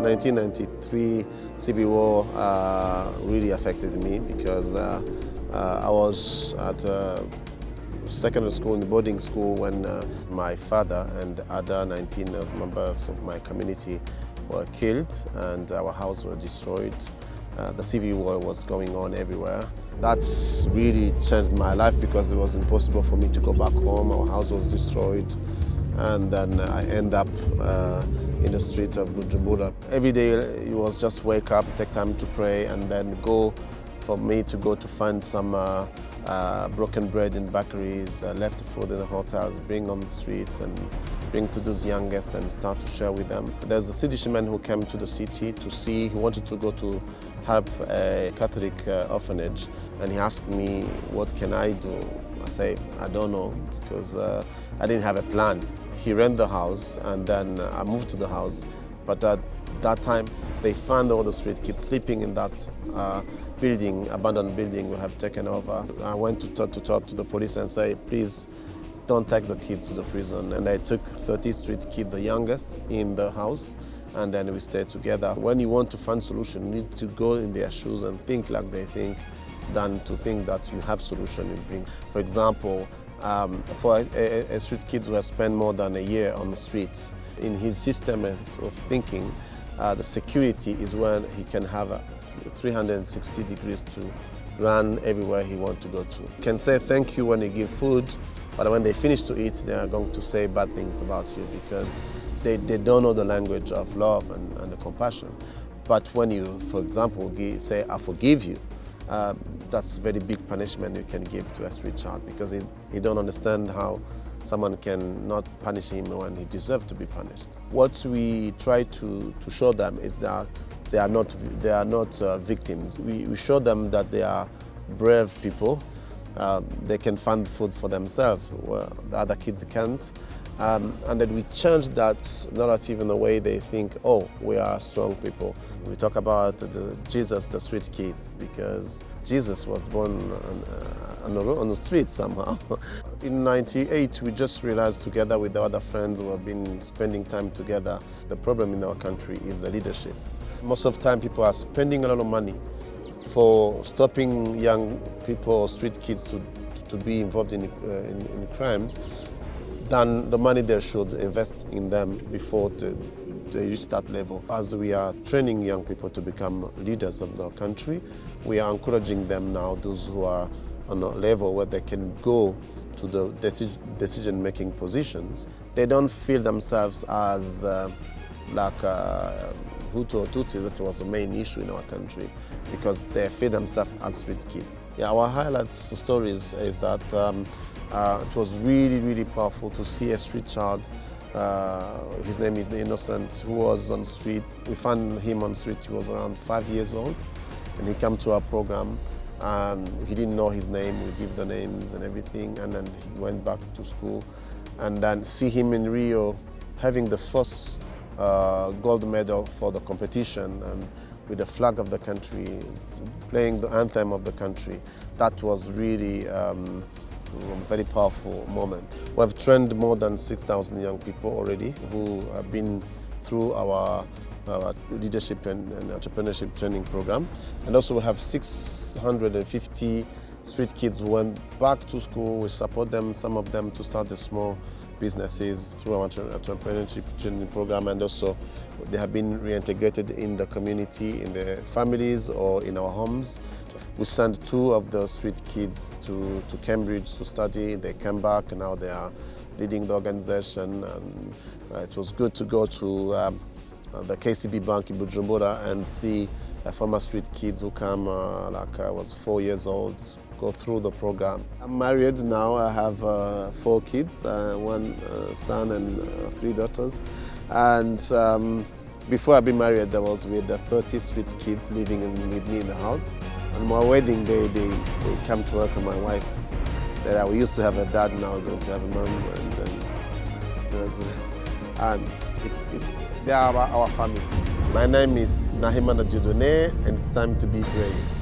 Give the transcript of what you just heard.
1993 civil war really affected me because I was at secondary school, in the boarding school, when my father and other 19 members of my community were killed and our house was destroyed. The civil war was going on everywhere. That's really changed my life because it was impossible for me to go back home. Our house was destroyed, and then I end up in the streets of Burundi. Every day it was just wake up, take time to pray, and then go to find some broken bread in bakeries, left food in the hotels, bring on the streets and bring to those young guests and start to share with them. There's a Swedish man who came to the city to see, he wanted to go to help a Catholic orphanage, and he asked me, what can I do? I say, I don't know, because I didn't have a plan. He rented the house, and then I moved to the house, but at that time they found all the street kids sleeping in that abandoned building we have taken over. I went to talk to the police and say, please don't take the kids to the prison. And I took 30 street kids, the youngest, in the house, and then we stayed together. When you want to find solution, you need to go in their shoes and think like they think, than to think that you have solution you bring. For example, for a street kid who has spent more than a year on the streets, in his system of thinking, the security is when he can have 360 degrees to run everywhere he wants to go to. You can say thank you when you give food, but when they finish to eat, they are going to say bad things about you because they don't know the language of love and the compassion. But when you, for example, say, I forgive you, that's a very big punishment you can give to a street child because he don't understand how someone can not punish him when he deserves to be punished. What we try to show them is that they are not victims. We show them that they are brave people. They can find food for themselves where the other kids can't. And then we change that narrative in the way they think, oh, we are strong people. We talk about Jesus, the street kids, because Jesus was born on the street somehow. In '98, we just realized together with the other friends who have been spending time together, the problem in our country is the leadership. Most of the time, people are spending a lot of money for stopping young people, street kids, to be involved in crimes, than the money they should invest in them before they reach that level. As we are training young people to become leaders of the country, we are encouraging them now, those who are on a level where they can go to the decision-making positions. They don't feel themselves as like Hutu or Tutsi. That was the main issue in our country because they feel themselves as street kids. Yeah, our highlights stories is that it was really, really powerful to see a street child. His name is The Innocent, who was on the street. We found him on the street. He was around 5 years old, and he came to our program. He didn't know his name. We give the names and everything, and then he went back to school. And then see him in Rio having the first gold medal for the competition, and with the flag of the country, playing the anthem of the country. That was really a very powerful moment. We have trained more than 6,000 young people already who have been through our leadership and entrepreneurship training program. And also we have 650 street kids who went back to school. We support them, some of them, to start the small businesses through our entrepreneurship training program, and also they have been reintegrated in the community, in their families or in our homes. We sent 2 of the street kids to Cambridge to study. They came back and now they are leading the organization. And it was good to go to the KCB Bank in Bujumbura and see former street kids who come, like I was 4 years old, go through the program. I'm married now. I have 4 kids, 1 son and 3 daughters. And before I be married, I was with the 30 street kids living with me in the house. On my wedding day, they come to work, and my wife said that we used to have a dad, now we're going to have a mom. And they are our family. My name is Nahimana Dieudonné, and it's time to be brave.